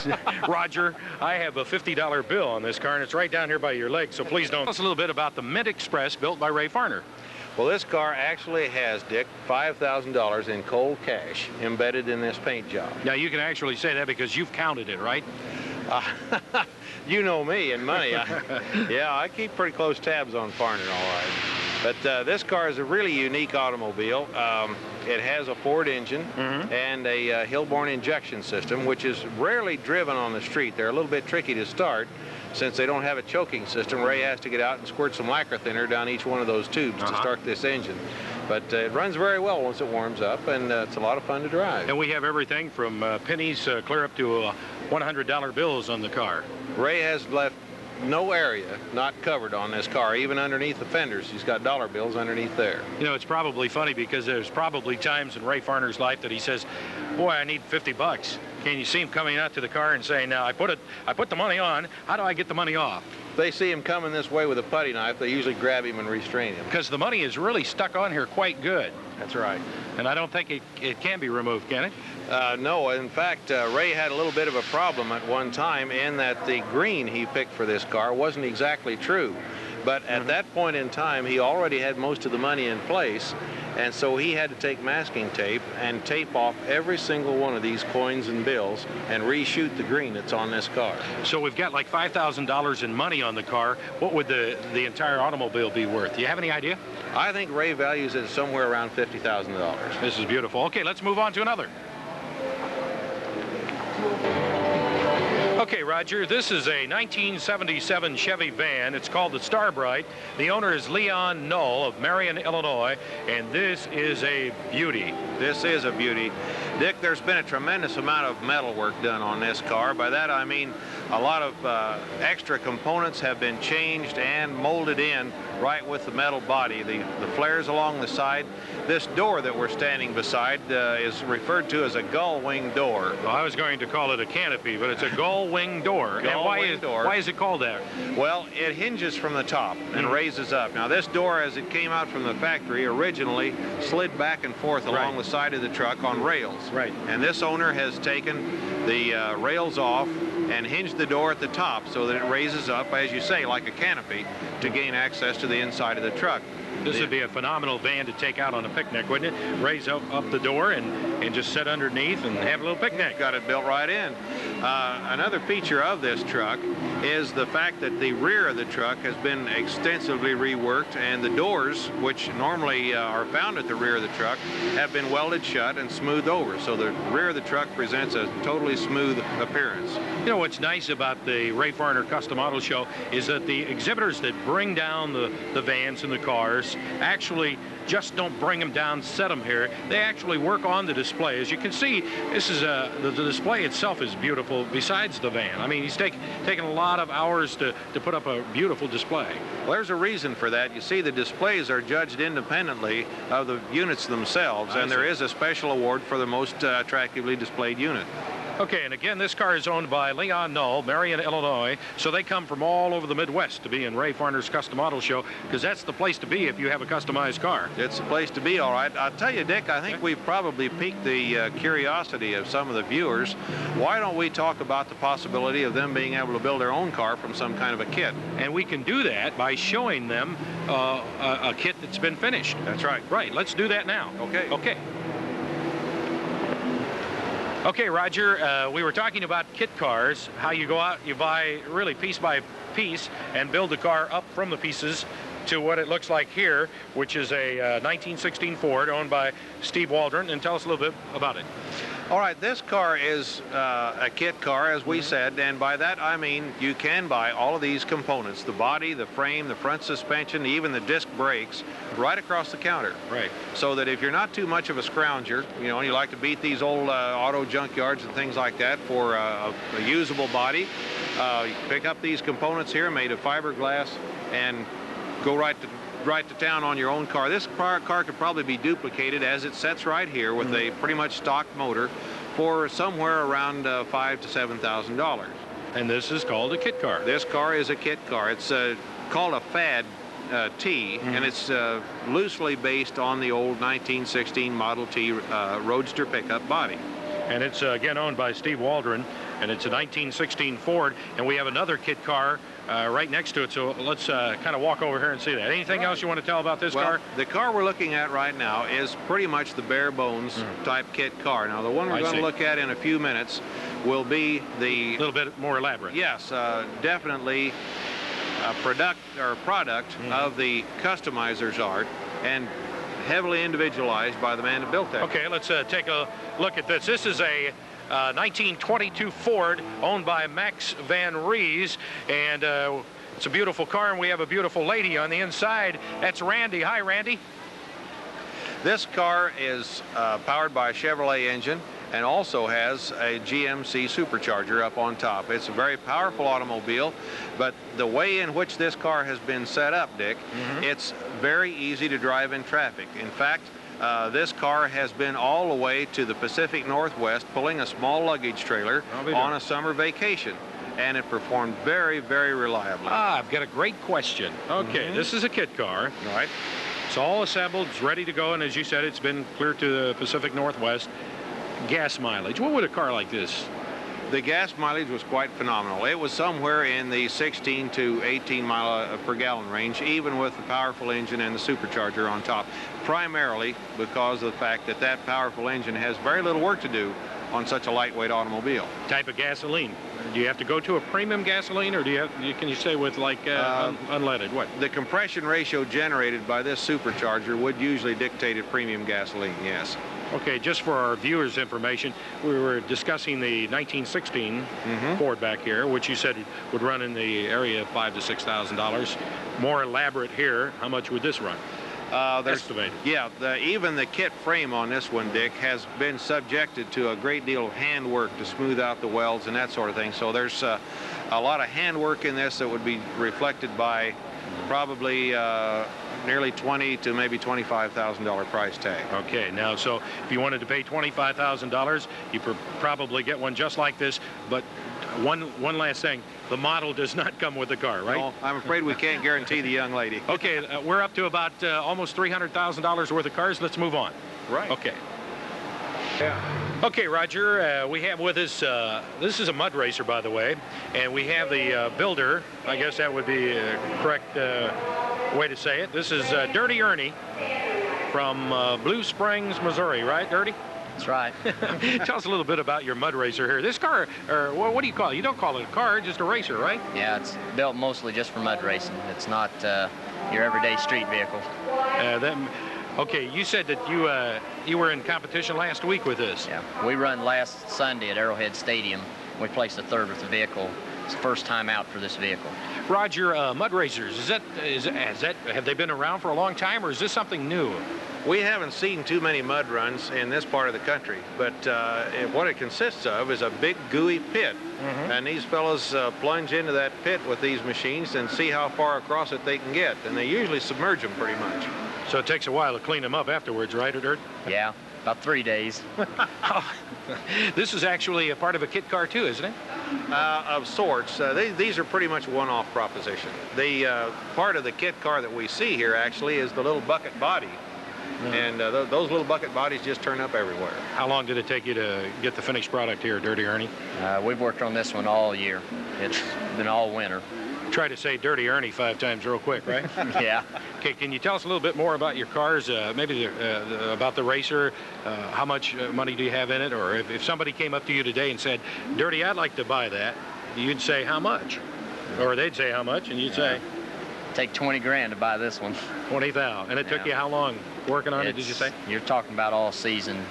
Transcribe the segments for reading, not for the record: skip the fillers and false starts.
Yes, Roger, I have a $50 bill on this car, and it's right down here by your leg, so please don't. Tell us a little bit about the Mint Express built by Ray Farner. Well, this car actually has, Dick, $5,000 in cold cash embedded in this paint job. Now, you can actually say that because you've counted it, right? You know me and money. Yeah, I keep pretty close tabs on Farner, all right. But this car is a really unique automobile. It has a Ford engine and a Kilborn injection system, which is rarely driven on the street. They're a little bit tricky to start since they don't have a choking system. Ray has to get out and squirt some lacquer thinner down each one of those tubes to start this engine. But it runs very well once it warms up, and it's a lot of fun to drive. And we have everything from pennies clear up to $100 bills on the car. Ray has left no area not covered on this car, even underneath the fenders. He's got dollar bills underneath there. You know, it's probably funny because there's probably times in Ray Farner's life that he says, boy, I need 50 bucks. Can you see him coming out to the car and saying, now I put the money on, how do I get the money off? If they see him coming this way with a putty knife, they usually grab him and restrain him. Because the money is really stuck on here quite good. That's right. And I don't think it can be removed, can it? No, in fact, Ray had a little bit of a problem at one time in that the green he picked for this car wasn't exactly true. But at that point in time, he already had most of the money in place, and so he had to take masking tape and tape off every single one of these coins and bills and reshoot the green that's on this car. So we've got like $5,000 in money on the car. What would the entire automobile be worth? Do you have any idea? I think Ray values it somewhere around $50,000. This is beautiful. Okay, let's move on to another. Okay, Roger, this is a 1977 Chevy van. It's called the Starbright. The owner is Leon Knoll of Marion, Illinois, and this is a beauty. This is a beauty. Dick, there's been a tremendous amount of metal work done on this car. By that I mean a lot of extra components have been changed and molded in right with the metal body. The flares along the side. This door that we're standing beside is referred to as a gull wing door. Well, I was going to call it a canopy, but it's a gull wing door. And why is it called that? Well, it hinges from the top and raises up. Now, this door, as it came out from the factory, originally slid back and forth along the side of the truck on rails. Right. And this owner has taken the rails off and hinged the door at the top so that it raises up, as you say, like a canopy to gain access to the inside of the truck. This would be a phenomenal van to take out on a picnic, wouldn't it? Raise up the door and just sit underneath and have a little picnic. Got it built right in. Another feature of this truck is the fact that the rear of the truck has been extensively reworked, and the doors, which normally are found at the rear of the truck, have been welded shut and smoothed over. So the rear of the truck presents a totally smooth appearance. You know what's nice about the Ray Farner Custom Auto Show is that the exhibitors that bring down the vans and the cars actually just don't bring them down, set them here. They actually work on the display. As you can see, this is the display itself is beautiful besides the van. I mean, he's taken a lot of hours to put up a beautiful display. Well, there's a reason for that. You see, the displays are judged independently of the units themselves, and there is a special award for the most attractively displayed unit. Okay, and again, this car is owned by Leon Knoll, Marion, Illinois, so they come from all over the Midwest to be in Ray Farner's Custom Auto Show, because that's the place to be if you have a customized car. It's the place to be, all right. I'll tell you, Dick, I think we've probably piqued the curiosity of some of the viewers. Why don't we talk about the possibility of them being able to build their own car from some kind of a kit? And we can do that by showing them a kit that's been finished. That's right. Right, let's do that now. Okay. Okay. Okay, Roger, we were talking about kit cars, how you go out, you buy really piece by piece and build the car up from the pieces to what it looks like here, which is a 1916 Ford owned by Steve Waldron. And tell us a little bit about it. All right, this car is a kit car, as we said, and by that I mean you can buy all of these components, the body, the frame, the front suspension, even the disc brakes, right across the counter. Right. So that if you're not too much of a scrounger, you know, and you like to beat these old auto junkyards and things like that for a usable body, you pick up these components here made of fiberglass and go right to town on your own car. This car could probably be duplicated as it sets right here with a pretty much stock motor for somewhere around $5,000 to $7,000. And this is called a kit car. This car is a kit car. It's called a Fad T, and it's loosely based on the old 1916 Model T Roadster pickup body. And it's again owned by Steve Waldron. and it's a 1916 Ford, and we have another kit car right next to it. So let's kind of walk over here and see that. Anything else you want to tell about this car? The car we're looking at right now is pretty much the bare bones type kit car. Now, the one we're going to look at in a few minutes will be the... A little bit more elaborate. Yes, definitely a product of the customizer's art, and heavily individualized by the man that built that. Okay, let's take a look at this. This is a 1922 Ford owned by Max Van Rees, and it's a beautiful car, and we have a beautiful lady on the inside. That's Randy. Hi, Randy. This car is powered by a Chevrolet engine and also has a GMC supercharger up on top. It's a very powerful automobile, but the way in which this car has been set up, Dick, it's very easy to drive in traffic. In fact, this car has been all the way to the Pacific Northwest pulling a small luggage trailer on a summer vacation, and it performed very, very reliably. I've got a great question. Okay, this is a kit car. Right. It's all assembled, it's ready to go, and as you said, it's been clear to the Pacific Northwest. Gas mileage, what would a car like this? The gas mileage was quite phenomenal. It was somewhere in the 16 to 18 mile per gallon range, even with the powerful engine and the supercharger on top, primarily because of the fact that that powerful engine has very little work to do on such a lightweight automobile. Type of gasoline. Do you have to go to a premium gasoline, or do can you stay with like unleaded? What? The compression ratio generated by this supercharger would usually dictate a premium gasoline, yes. Okay, just for our viewers' information, we were discussing the 1916 Ford back here, which you said would run in the area of $5,000 to $6,000. More elaborate here, how much would this run? Estimated. Yeah, even the kit frame on this one, Dick, has been subjected to a great deal of handwork to smooth out the welds and that sort of thing. So there's a lot of handwork in this that would be reflected by probably nearly $20,000 to maybe $25,000 price tag. Okay, now so if you wanted to pay $25,000, you probably get one just like this. But one last thing, the model does not come with the car, right? No, I'm afraid we can't guarantee the young lady. Okay, we're up to about almost $300,000 worth of cars. Let's move on. Right. Okay. Yeah. Okay, Roger, we have with us, this is a mud racer, by the way, and we have the builder. I guess that would be a correct way to say it. This is Dirty Ernie from Blue Springs, Missouri, right, Dirty? That's right. Tell us a little bit about your mud racer here. This car, or what do you call it? You don't call it a car, just a racer, right? Yeah, it's built mostly just for mud racing. It's not your everyday street vehicle. Okay, you said that you were in competition last week with this. Yeah, we run last Sunday at Arrowhead Stadium. We placed a third with the vehicle. It's the first time out for this vehicle. Roger, mud racers, have they been around for a long time, or is this something new? We haven't seen too many mud runs in this part of the country, but what it consists of is a big gooey pit. And these fellows plunge into that pit with these machines and see how far across it they can get. And they usually submerge them pretty much. So it takes a while to clean them up afterwards, right, Dirt? Yeah, about 3 days. This is actually a part of a kit car too, isn't it? Of sorts. These are pretty much a one-off proposition. The part of the kit car that we see here actually is the little bucket body. And those little bucket bodies just turn up everywhere. How long did it take you to get the finished product here, Dirty Ernie? We've worked on this one all year. It's been all winter. Try to say Dirty Ernie 5 times real quick, right? Yeah. Okay, can you tell us a little bit more about your cars, maybe about the racer? How much money do you have in it? Or if somebody came up to you today and said, Dirty, I'd like to buy that, you'd say how much? Or they'd say how much, and you'd say? Take 20 grand to buy this one. 20,000. And it took you how long working on it, did you say? You're talking about all season.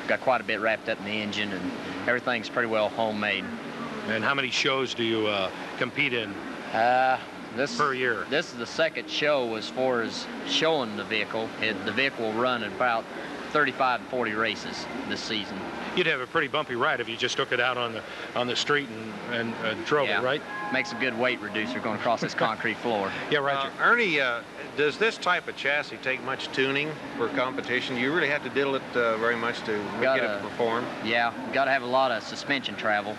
Got quite a bit wrapped up in the engine, and everything's pretty well homemade. And how many shows do you compete in per year? This is the second show as far as showing the vehicle. The vehicle will run at about 35 to 40 races this season. You'd have a pretty bumpy ride if you just took it out on the street and drove it, right? Makes a good weight reducer going across this concrete floor. Yeah, right. Ernie, does this type of chassis take much tuning for competition? Do you really have to diddle it very much to get it to perform? Yeah, got to have a lot of suspension travel.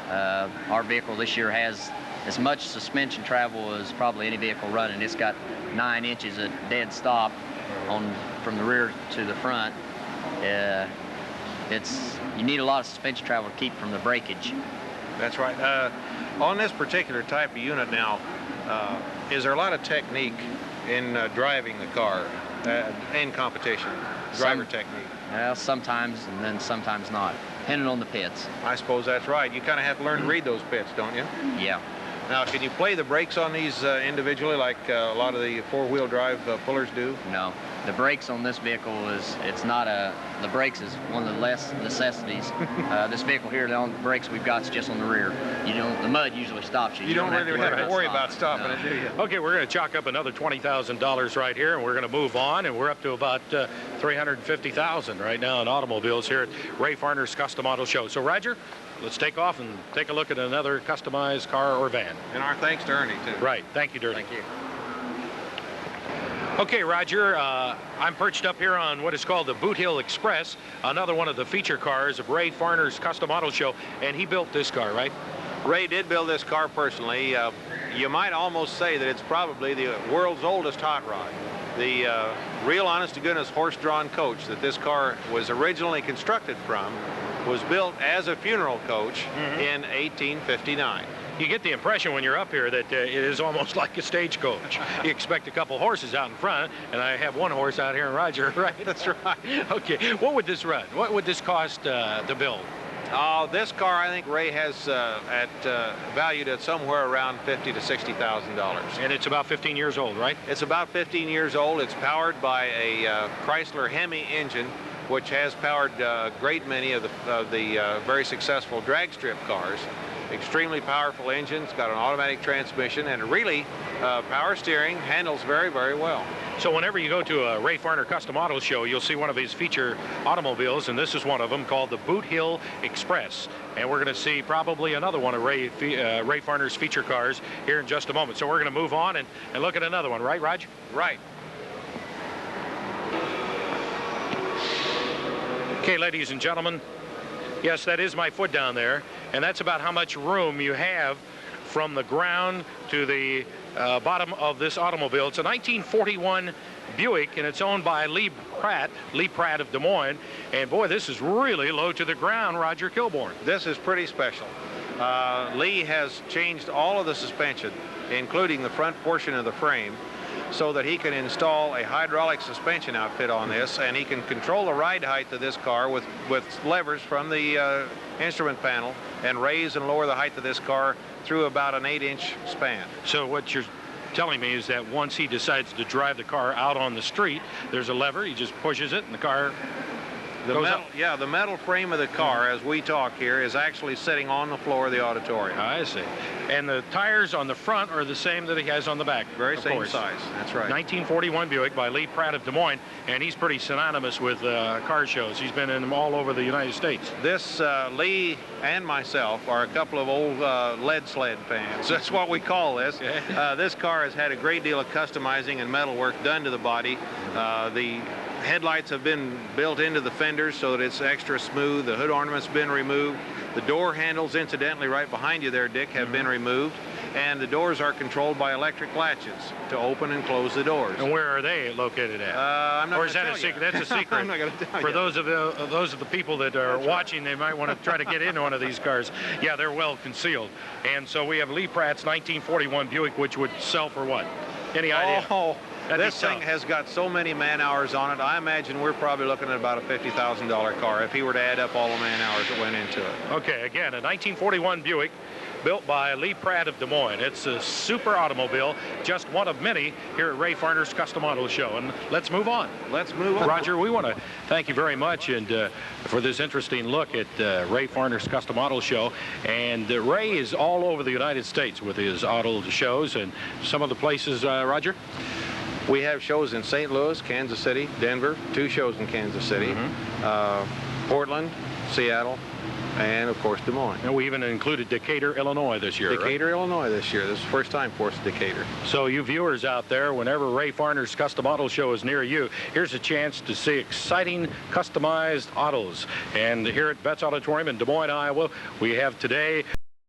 Our vehicle this year has as much suspension travel as probably any vehicle running. It's got 9 inches of dead stop from the rear to the front. you need a lot of suspension travel to keep from the breakage. That's right. On this particular type of unit now, is there a lot of technique in driving the car in competition? Driver technique? Well, sometimes, and then sometimes not, depending on the pits. I suppose that's right. You kind of have to learn to read those pits, don't you? Yeah. Now, can you play the brakes on these individually like a lot of the four-wheel drive pullers do? No. The brakes on this vehicle the brakes is one of the less necessities. This vehicle here, the only brakes we've got is just on the rear. The mud usually stops you. You don't really have to worry about stopping it, do you? Okay, we're going to chalk up another $20,000 right here, and we're going to move on, and we're up to about $350,000 right now in automobiles here at Ray Farner's Custom Auto Show. So, Roger, let's take off and take a look at another customized car or van. And our thanks to Ernie, too. Right. Thank you, Dirty. Thank you. Okay, Roger, I'm perched up here on what is called the Boot Hill Express, another one of the feature cars of Ray Farner's Custom Auto Show, and he built this car, right? Ray did build this car personally. You might almost say that it's probably the world's oldest hot rod. The real honest-to-goodness horse-drawn coach that this car was originally constructed from was built as a funeral coach in 1859. You get the impression when you're up here that it is almost like a stagecoach. You expect a couple horses out in front, and I have one horse out here in Roger, right? That's right. Okay, what would this run? What would this cost to build? This car, I think Ray has valued at somewhere around $50,000 to $60,000. And it's about 15 years old, right? It's about 15 years old. It's powered by a Chrysler Hemi engine, which has powered a great many of the very successful drag strip cars. Extremely powerful engine. It's got an automatic transmission and really power steering, handles very, very well. So whenever you go to a Ray Farner Custom Auto Show, you'll see one of his feature automobiles, and this is one of them called the Boot Hill Express. And we're going to see probably another one of Ray Farner's feature cars here in just a moment. So we're going to move on and look at another one, right, Raj? Right. Okay, ladies and gentlemen, yes, that is my foot down there, and that's about how much room you have from the ground to the bottom of this automobile. It's a 1941 Buick, and it's owned by Lee Pratt of Des Moines. And boy, this is really low to the ground, Roger Kilborn. This is pretty special. Lee has changed all of the suspension, including the front portion of the frame, so that he can install a hydraulic suspension outfit on this, and he can control the ride height of this car with levers from the instrument panel and raise and lower the height of this car through about an 8-inch span. So what you're telling me is that once he decides to drive the car out on the street, there's a lever, he just pushes it, and the car goes up. Yeah, the metal frame of the car, as we talk here, is actually sitting on the floor of the auditorium. I see. And the tires on the front are the same that he has on the back. Very same size. That's right. 1941 Buick by Lee Pratt of Des Moines, and he's pretty synonymous with car shows. He's been in them all over the United States. This Lee and myself are a couple of old lead sled fans. That's what we call this. This car has had a great deal of customizing and metal work done to the body. The headlights have been built into the fenders so that it's extra smooth. The hood ornament's been removed. The door handles, incidentally, right behind you there, Dick, have been removed. And the doors are controlled by electric latches to open and close the doors. And where are they located at? I'm not or is that a secret? That's a secret. I'm not going to tell For you. those of the people that are watching, they might want to try to get into one of these cars. Yeah, they're well concealed. And so we have Lee Pratt's 1941 Buick, which would sell for what? Any idea? Oh, That'd this thing has got so many man hours on it. I imagine we're probably looking at about a $50,000 car if he were to add up all the man hours that went into it. Okay, again, a 1941 Buick built by Lee Pratt of Des Moines. It's a super automobile, just one of many here at Ray Farner's Custom Auto Show. And let's move on. Let's move on. Roger, we want to thank you very much and for this interesting look at Ray Farner's Custom Auto Show. And Ray is all over the United States with his auto shows, and some of the places, Roger? We have shows in St. Louis, Kansas City, Denver, 2 shows in Kansas City, Portland, Seattle, and of course Des Moines. And we even included Decatur, Illinois this year. Decatur, right? Illinois this year. This is the first time for us, Decatur. So you viewers out there, whenever Ray Farner's Custom Auto Show is near you, here's a chance to see exciting customized autos. And here at Betts Auditorium in Des Moines, Iowa, we have today